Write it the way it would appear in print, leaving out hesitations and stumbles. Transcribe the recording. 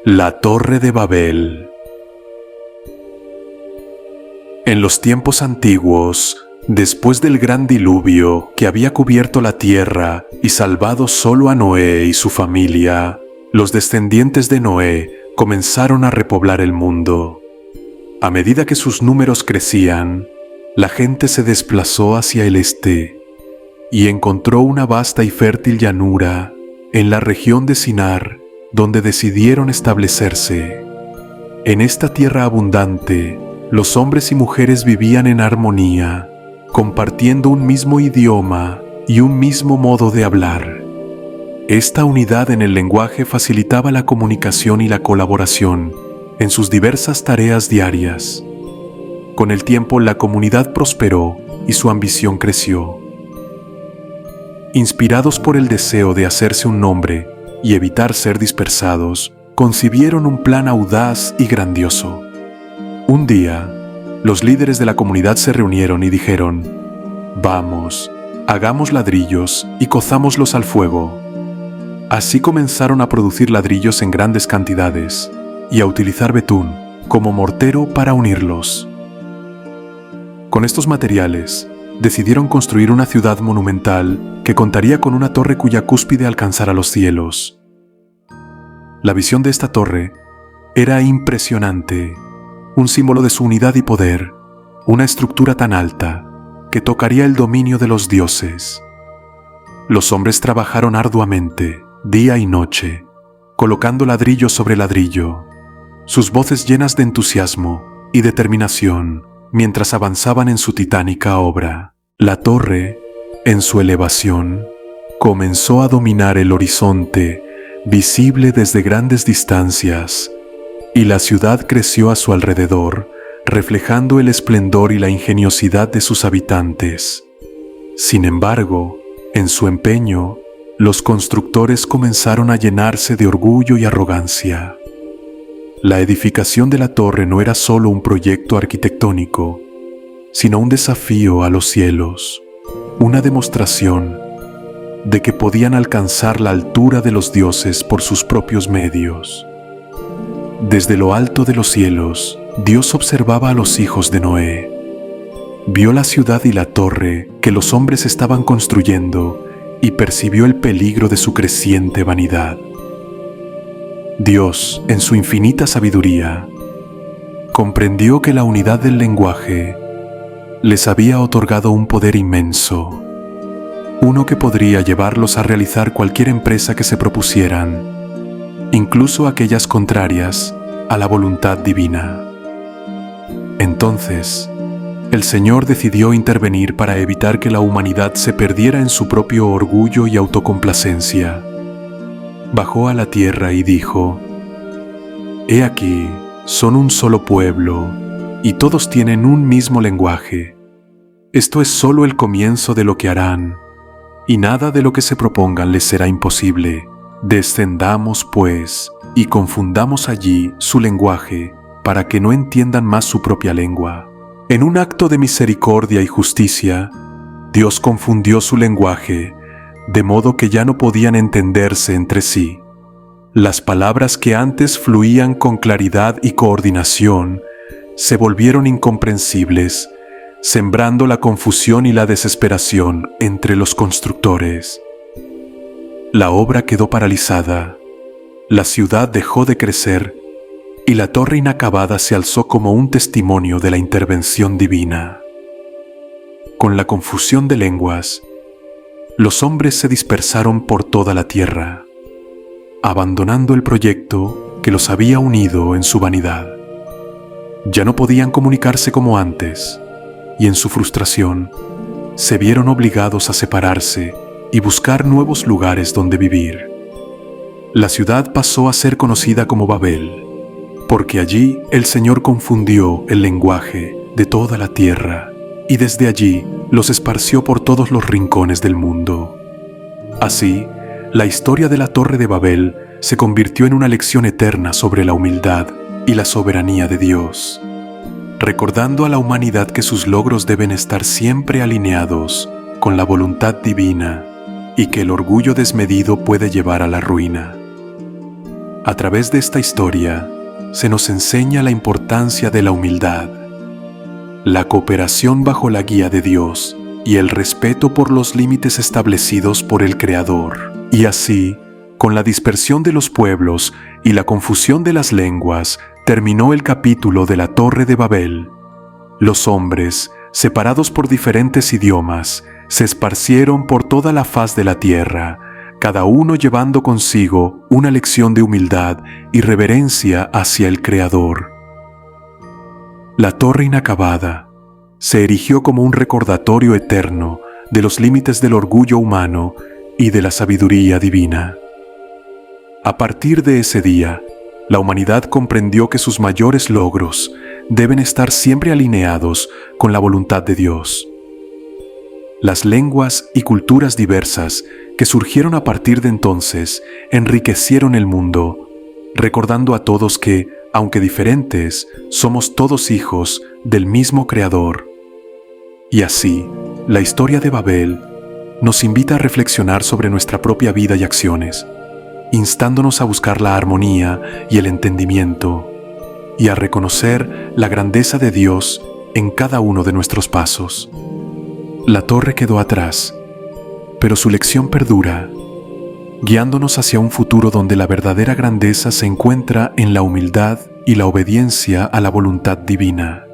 La Torre de Babel. En los tiempos antiguos, después del gran diluvio que había cubierto la tierra y salvado solo a Noé y su familia, los descendientes de Noé comenzaron a repoblar el mundo. A medida que sus números crecían, la gente se desplazó hacia el este y encontró una vasta y fértil llanura en la región de Sinar, donde decidieron establecerse. En esta tierra abundante, los hombres y mujeres vivían en armonía, compartiendo un mismo idioma y un mismo modo de hablar. Esta unidad en el lenguaje facilitaba la comunicación y la colaboración en sus diversas tareas diarias. Con el tiempo, la comunidad prosperó y su ambición creció. Inspirados por el deseo de hacerse un nombre y evitar ser dispersados, concibieron un plan audaz y grandioso. Un día, los líderes de la comunidad se reunieron y dijeron: «Vamos, hagamos ladrillos y cozámoslos al fuego». Así comenzaron a producir ladrillos en grandes cantidades y a utilizar betún como mortero para unirlos. Con estos materiales, decidieron construir una ciudad monumental que contaría con una torre cuya cúspide alcanzara los cielos. La visión de esta torre era impresionante, un símbolo de su unidad y poder, una estructura tan alta que tocaría el dominio de los dioses. Los hombres trabajaron arduamente, día y noche, colocando ladrillo sobre ladrillo, sus voces llenas de entusiasmo y determinación mientras avanzaban en su titánica obra. La torre, en su elevación, comenzó a dominar el horizonte, visible desde grandes distancias, y la ciudad creció a su alrededor, reflejando el esplendor y la ingeniosidad de sus habitantes. Sin embargo, en su empeño, los constructores comenzaron a llenarse de orgullo y arrogancia. La edificación de la torre no era solo un proyecto arquitectónico, sino un desafío a los cielos, una demostración de que podían alcanzar la altura de los dioses por sus propios medios. Desde lo alto de los cielos, Dios observaba a los hijos de Noé. Vio la ciudad y la torre que los hombres estaban construyendo y percibió el peligro de su creciente vanidad. Dios, en su infinita sabiduría, comprendió que la unidad del lenguaje les había otorgado un poder inmenso, uno que podría llevarlos a realizar cualquier empresa que se propusieran, incluso aquellas contrarias a la voluntad divina. Entonces, el Señor decidió intervenir para evitar que la humanidad se perdiera en su propio orgullo y autocomplacencia. Bajó a la tierra y dijo: «He aquí, son un solo pueblo, y todos tienen un mismo lenguaje. Esto es solo el comienzo de lo que harán, y nada de lo que se propongan les será imposible. Descendamos, pues, y confundamos allí su lenguaje, para que no entiendan más su propia lengua». En un acto de misericordia y justicia, Dios confundió su lenguaje, de modo que ya no podían entenderse entre sí. Las palabras que antes fluían con claridad y coordinación se volvieron incomprensibles, sembrando la confusión y la desesperación entre los constructores. La obra quedó paralizada, la ciudad dejó de crecer y la torre inacabada se alzó como un testimonio de la intervención divina. Con la confusión de lenguas, los hombres se dispersaron por toda la tierra, abandonando el proyecto que los había unido en su vanidad. Ya no podían comunicarse como antes, y en su frustración, se vieron obligados a separarse y buscar nuevos lugares donde vivir. La ciudad pasó a ser conocida como Babel, porque allí el Señor confundió el lenguaje de toda la tierra, y desde allí los esparció por todos los rincones del mundo. Así, la historia de la Torre de Babel se convirtió en una lección eterna sobre la humildad y la soberanía de Dios, recordando a la humanidad que sus logros deben estar siempre alineados con la voluntad divina y que el orgullo desmedido puede llevar a la ruina. A través de esta historia, se nos enseña la importancia de la humildad, la cooperación bajo la guía de Dios y el respeto por los límites establecidos por el Creador. Y así, con la dispersión de los pueblos y la confusión de las lenguas, terminó el capítulo de la Torre de Babel. Los hombres, separados por diferentes idiomas, se esparcieron por toda la faz de la tierra, cada uno llevando consigo una lección de humildad y reverencia hacia el Creador. La torre inacabada se erigió como un recordatorio eterno de los límites del orgullo humano y de la sabiduría divina. A partir de ese día, la humanidad comprendió que sus mayores logros deben estar siempre alineados con la voluntad de Dios. Las lenguas y culturas diversas que surgieron a partir de entonces enriquecieron el mundo, recordando a todos que, aunque diferentes, somos todos hijos del mismo Creador. Y así, la historia de Babel nos invita a reflexionar sobre nuestra propia vida y acciones, instándonos a buscar la armonía y el entendimiento, y a reconocer la grandeza de Dios en cada uno de nuestros pasos. La torre quedó atrás, pero su lección perdura, guiándonos hacia un futuro donde la verdadera grandeza se encuentra en la humildad y la obediencia a la voluntad divina.